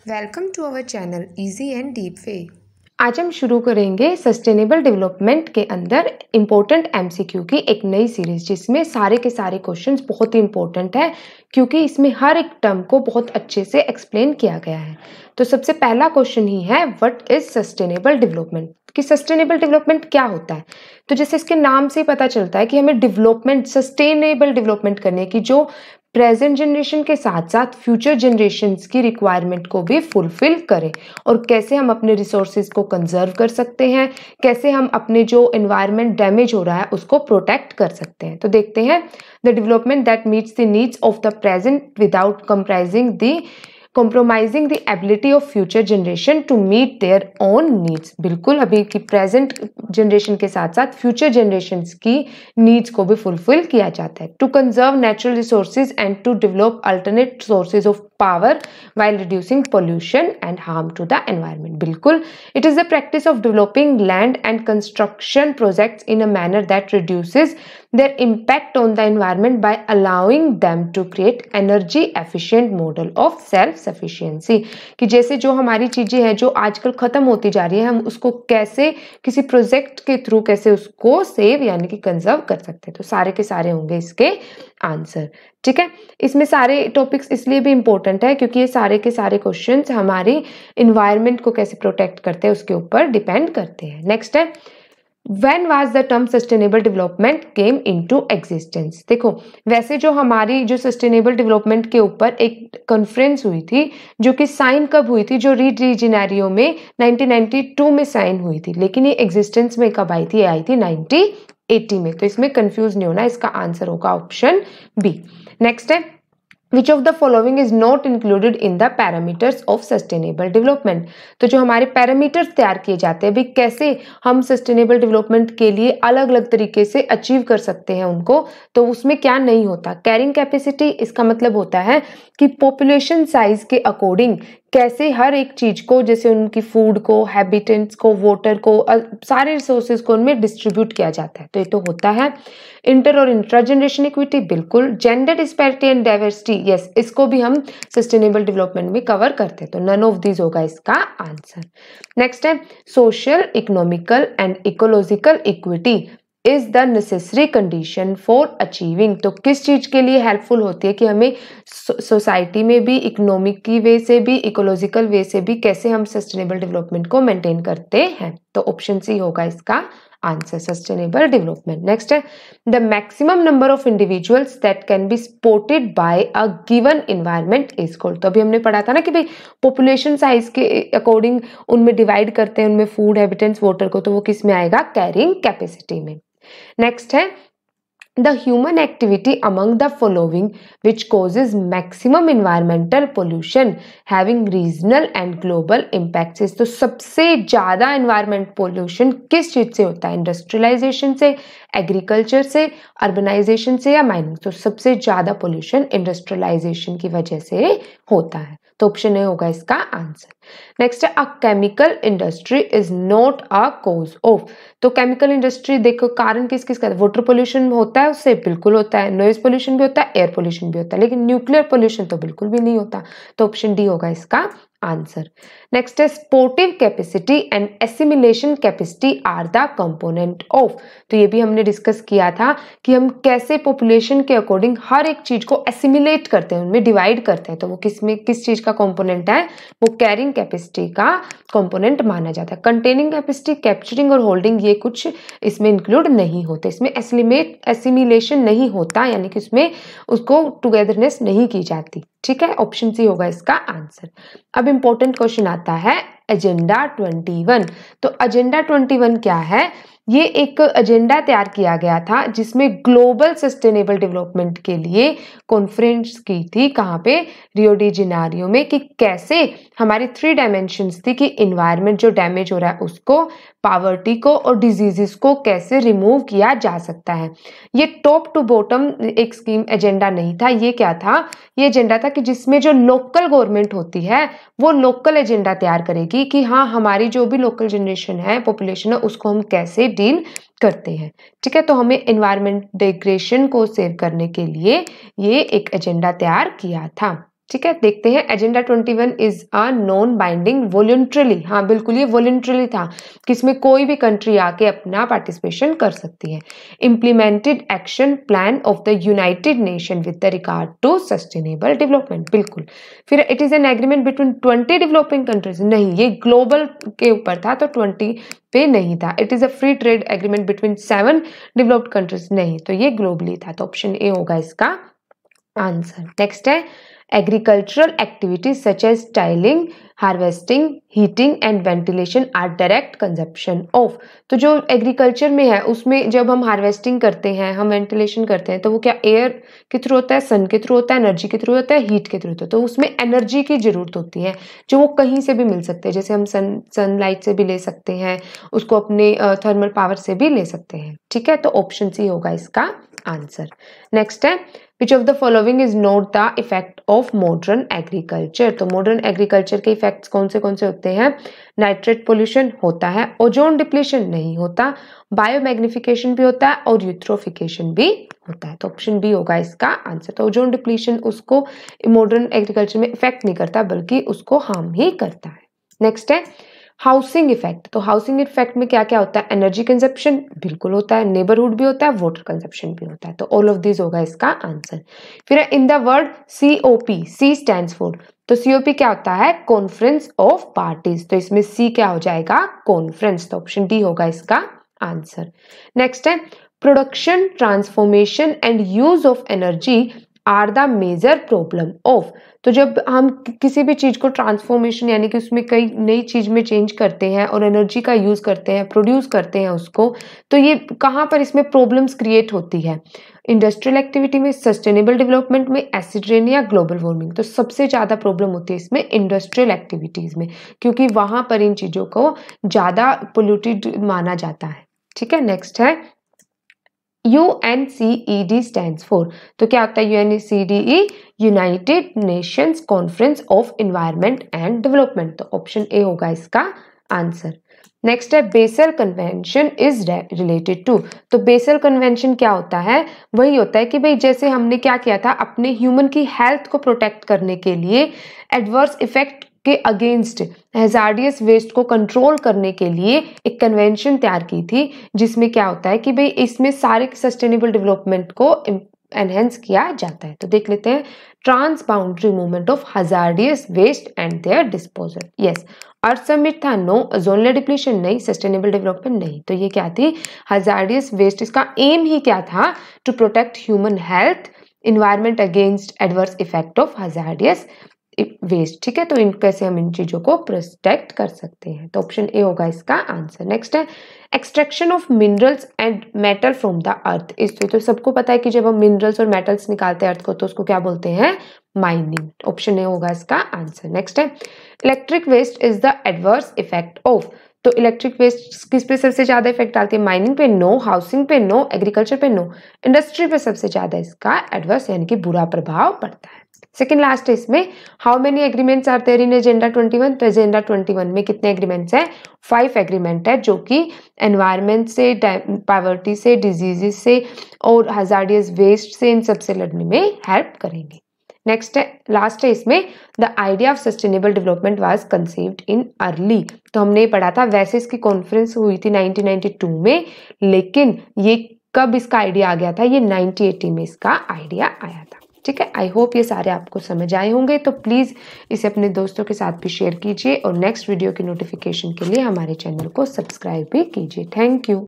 Welcome to our channel easy and deep way. आज हम शुरू करेंगे सस्टेनेबल डेवलपमेंट के अंदर इम्पोर्टेंट एमसीक्यू की एक नई सीरीज, जिसमें सारे के सारे क्वेश्चंस बहुत ही इम्पोर्टेंट है क्योंकि इसमें हर एक टर्म को बहुत अच्छे से एक्सप्लेन किया गया है। तो सबसे पहला क्वेश्चन ही है, व्हाट इज सस्टेनेबल डेवलपमेंट, कि सस्टेनेबल डेवलपमेंट क्या होता है। तो जैसे इसके नाम से पता चलता है कि हमें डेवलपमेंट, सस्टेनेबल डेवलपमेंट करने की जो प्रेजेंट जनरेशन के साथ साथ फ्यूचर जनरेशन्स की रिक्वायरमेंट को भी फुलफिल करें, और कैसे हम अपने रिसोर्सेज को कंजर्व कर सकते हैं, कैसे हम अपने जो एनवायरनमेंट डैमेज हो रहा है उसको प्रोटेक्ट कर सकते हैं। तो देखते हैं, the development that meets the needs of the present without compromising the ability of future generation to meet their own needs। बिल्कुल अभी की प्रेजेंट जनरेशन के साथ साथ फ्यूचर जनरेशन की नीड्स को भी फुलफिल किया जाता है। To conserve natural resources and to develop alternate sources of power while reducing pollution and harm to the environment। बिल्कुल, it is the practice of developing land and construction projects in a manner that reduces their impact on the environment by allowing them to create energy efficient model of self sufficiency। कि जैसे जो हमारी चीजें हैं जो आजकल खत्म होती जा रही है, हम उसको कैसे किसी प्रोजेक्ट के थ्रू कैसे उसको सेव यानी कि कंजर्व कर सकते हैं। तो सारे के सारे होंगे इसके आंसर। ठीक है, इसमें सारे टॉपिक्स इसलिए भी इंपॉर्टेंट है क्योंकि ये सारे के सारे क्वेश्चंस हमारी इन्वायरमेंट को कैसे प्रोटेक्ट करते हैं उसके ऊपर डिपेंड करते हैं। नेक्स्ट है, When was the term sustainable development came into existence। देखो, वैसे जो हमारी जो सस्टेनेबल डेवलपमेंट के ऊपर एक कॉन्फ्रेंस हुई थी, जो कि साइन कब हुई थी, जो रीड डी जेनेरियो में 1992 में साइन हुई थी, लेकिन ये एग्जिस्टेंस में कब आई थी? ये आई थी 1980 में। तो इसमें कंफ्यूज नहीं होना, इसका आंसर होगा ऑप्शन बी। नेक्स्ट है, Which of the following is not included in the parameters of sustainable development। तो जो हमारे पैरामीटर्स तैयार किए जाते हैं, भाई कैसे हम सस्टेनेबल डेवलपमेंट के लिए अलग अलग तरीके से अचीव कर सकते हैं उनको, तो उसमें क्या नहीं होता? कैरिंग कैपेसिटी, इसका मतलब होता है कि पॉपुलेशन साइज के अकॉर्डिंग कैसे हर एक चीज को, जैसे उनकी फूड को, हैबिटेट्स को, वाटर को, सारे रिसोर्सेज को उनमें डिस्ट्रीब्यूट किया जाता है। तो ये तो होता है। इंटर और इंट्रा जनरेशन इक्विटी, बिल्कुल। Gender disparity and diversity, yes, इसको भी हम सस्टेनेबल डेवलपमेंट में कवर करते हैं। तो नन ऑफ दीज होगा इसका आंसर। नेक्स्ट है, social, economical and ecological equity is the necessary condition for achieving. तो किस चीज के लिए हेल्पफुल होती है कि हमें सोसाइटी में भी, इकोनॉमिक की वे से भी, इकोलॉजिकल वे से भी कैसे हम सस्टेनेबल डेवलपमेंट को मेंटेन करते हैं। तो ऑप्शन सी होगा इसका आंसर, सस्टेनेबल डेवलपमेंट। नेक्स्ट है, the maximum number of individuals that can be supported by a given environment is called. तो अभी हमने पढ़ा था ना कि भाई पॉपुलेशन साइज के अकॉर्डिंग उनमें डिवाइड करते हैं, उनमें फूड, हैबिटेट्स, वाटर को, तो वो किस में आएगा? कैरिंग कैपेसिटी में। नेक्स्ट है, the human activity among the following which causes maximum environmental pollution having regional and global impacts is। तो सबसे ज्यादा environment pollution किस चीज से होता है? इंडस्ट्रियलाइजेशन से, एग्रीकल्चर से, अर्बनाइजेशन से या माइनिंग। तो सबसे ज्यादा पोल्यूशन इंडस्ट्रियलाइजेशन की वजह से होता है। तो ऑप्शन ए होगा इसका आंसर। नेक्स्ट है, a chemical industry is not a cause of. तो केमिकल इंडस्ट्री, देखो कारण किस किस का? वाटर पोल्यूशन होता है उससे, बिल्कुल होता है। नॉइज पोल्यूशन भी होता है, एयर पोल्यूशन भी होता है, लेकिन न्यूक्लियर पोल्यूशन तो बिल्कुल भी नहीं होता। तो ऑप्शन डी होगा इसका आंसर। नेक्स्ट है, sportive capacity and assimilation capacity are the component of. तो ये भी हमने डिस्कस किया था कि हम कैसे पॉपुलेशन के अकॉर्डिंग हर एक चीज को एसिमिलेट करते हैं, उनमें डिवाइड करते हैं। तो वो किस चीज का कंपोनेंट है? वो कैरिंग कैपेसिटी का कंपोनेंट माना जाता है। कंटेनिंग कैपेसिटी, कैप्चरिंग और होल्डिंग, ये कुछ इसमें इंक्लूड नहीं होते। इसमें एसिमिलेशन नहीं होता, यानी कि उसमें उसको टुगेदरनेस नहीं की जाती। ठीक है, ऑप्शन सी होगा इसका आंसर। अब इंपॉर्टेंट क्वेश्चन आता है, एजेंडा 21। तो एजेंडा 21 क्या है? ये एक एजेंडा तैयार किया गया था जिसमें ग्लोबल सस्टेनेबल डेवलपमेंट के लिए कॉन्फ्रेंस की थी। कहाँ पे? रियो डी जेनेरियो में। कि कैसे हमारी 3 डायमेंशंस थी कि इन्वायरमेंट जो डैमेज हो रहा है उसको, पावर्टी को और डिजीजेस को कैसे रिमूव किया जा सकता है। ये टॉप टू बॉटम एक स्कीम एजेंडा नहीं था। ये क्या था? ये एजेंडा था कि जिसमें जो लोकल गवर्नमेंट होती है वो लोकल एजेंडा तैयार करेगी कि हाँ, हमारी जो भी लोकल जनरेशन है, पॉपुलेशन है, उसको हम कैसे डील करते हैं। ठीक है, तो हमें एनवायरमेंट डिग्रेडेशन को सेव करने के लिए ये एक एजेंडा तैयार किया था। ठीक है, देखते हैं। Agenda 21 is a non binding voluntarily, हाँ बिल्कुल ये वॉलंटरली था कि इसमें कोई भी कंट्री आके अपना पार्टिसिपेशन कर सकती है। Implemented action plan of the United Nation with the regard to sustainable development, बिल्कुल। फिर it is an agreement between 20 developing countries, नहीं ये ग्लोबल के ऊपर था तो 20 पे नहीं था। It is a free trade agreement between 7 developed countries, नहीं तो ये ग्लोबली था, तो ऑप्शन ए होगा इसका आंसर। नेक्स्ट है agricultural activities such as tilling, harvesting, heating and ventilation are direct consumption of. तो जो एग्रीकल्चर में है उसमें जब हम हार्वेस्टिंग करते हैं, हम वेंटिलेशन करते हैं, तो वो क्या एयर के थ्रू होता है, सन के थ्रू होता है, एनर्जी के थ्रू होता है, हीट के थ्रू होता है। तो उसमें एनर्जी की जरूरत होती है जो वो कहीं से भी मिल सकते हैं, जैसे हम सनलाइट से भी ले सकते हैं, उसको अपने थर्मल पावर से भी ले सकते हैं। ठीक है, तो ऑप्शन सी होगा इसका आंसर। नेक्स्ट है which of the following is not the effect of modern agriculture. तो मॉडर्न एग्रीकल्चर के इफेक्ट्स कौन से होते हैं? नाइट्रेट पोल्यूशन होता है, ओजोन डिप्लीशन नहीं होता, बायोमैग्निफिकेशन भी होता है और यूट्रोफिकेशन भी होता है। तो ऑप्शन बी होगा इसका आंसर। तो ओजोन डिप्लीशन उसको मॉडर्न एग्रीकल्चर में इफेक्ट नहीं करता बल्कि उसको हार्म ही करता है। नेक्स्ट है हाउसिंग इफेक्ट। तो हाउसिंग इफेक्ट में क्या क्या होता है? एनर्जी कंजप्शन बिल्कुल होता है, नेबरहुड भी होता है, वाटर कंजप्शन भी होता है। तो ऑल ऑफ दिस होगा इसका आंसर। फिर in the word COP, C stands for, तो COP क्या होता है? कॉन्फ्रेंस ऑफ पार्टीज, तो इसमें C क्या हो जाएगा? कॉन्फ्रेंस। तो ऑप्शन डी होगा इसका आंसर। नेक्स्ट है production, transformation and use of energy are the major problem of. तो जब हम किसी भी चीज को ट्रांसफॉर्मेशन यानी कि उसमें कई नई चीज में चेंज करते हैं और एनर्जी का यूज करते हैं, प्रोड्यूस करते हैं उसको, तो ये कहाँ पर इसमें प्रॉब्लम्स क्रिएट होती है? इंडस्ट्रियल एक्टिविटी में, सस्टेनेबल डेवलपमेंट में, एसिड रेन या ग्लोबल वार्मिंग। तो सबसे ज्यादा प्रॉब्लम होती है इसमें इंडस्ट्रियल एक्टिविटीज में, क्योंकि वहां पर इन चीजों को ज्यादा पोल्यूटेड माना जाता है। ठीक है, नेक्स्ट है UNCED स्टैंड्स फॉर। तो क्या होता है UNCED? United Nations conference of environment and development. तो ऑप्शन ए होगा इसका आंसर। नेक्स्ट है Basel convention is related to. तो बेसल कन्वेंशन क्या होता है? वही होता है कि भाई जैसे हमने क्या किया था, अपने ह्यूमन की हेल्थ को प्रोटेक्ट करने के लिए एडवर्स इफेक्ट के अगेंस्ट हैजार्डियस वेस्ट को कंट्रोल करने के लिए एक कन्वेंशन तैयार की थी, जिसमें क्या होता है कि भाई इसमें सारे सस्टेनेबल डेवलपमेंट को एनहेंस किया जाता है। तो देख लेते हैं trans boundary movement of hazardous waste and their disposal. Yes, earth summit था, नो। ओजोन लेयर डिप्लीशन नहीं, सस्टेनेबल डेवलपमेंट नहीं। तो ये क्या थी? Hazardous waste. इसका एम ही क्या था? To protect human health, environment against adverse effect of hazardous waste. ठीक है, तो इन कैसे हम इन चीजों को प्रोटेक्ट कर सकते हैं। तो ऑप्शन ए होगा इसका आंसर। नेक्स्ट है extraction of minerals and metal from the earth. इसलिए तो सबको पता है कि जब हम मिनरल्स और मेटल्स निकालते हैं अर्थ को तो उसको क्या बोलते हैं? माइनिंग। ऑप्शन ए होगा इसका आंसर। नेक्स्ट है electric waste is the adverse effect of. तो इलेक्ट्रिक वेस्ट किस पे सबसे ज्यादा इफेक्ट डालती है? माइनिंग पे नो, हाउसिंग पे नो, एग्रीकल्चर पे नो, इंडस्ट्री पे सबसे ज्यादा इसका एडवर्स यानी कि बुरा प्रभाव पड़ता है। सेकेंड लास्ट है इसमें how many agreements are there in agenda 21। तो एजेंडा 21 में कितने एग्रीमेंट्स हैं? 5 एग्रीमेंट है जो कि एनवायरमेंट से, पॉवर्टी से, डिजीजेस से और हैजार्डियस वेस्ट से, इन सबसे लड़ने में हेल्प करेंगे। नेक्स्ट है लास्ट है इसमें the idea of sustainable development was conceived in early. तो हमने पढ़ा था वैसे इसकी कॉन्फ्रेंस हुई थी 1992 में, लेकिन ये कब इसका आइडिया आ गया था? ये 1980 में इसका आइडिया आया था। ठीक है, आई होप ये सारे आपको समझ आए होंगे। तो प्लीज़ इसे अपने दोस्तों के साथ भी शेयर कीजिए और नेक्स्ट वीडियो की नोटिफिकेशन के लिए हमारे चैनल को सब्सक्राइब भी कीजिए। Thank you.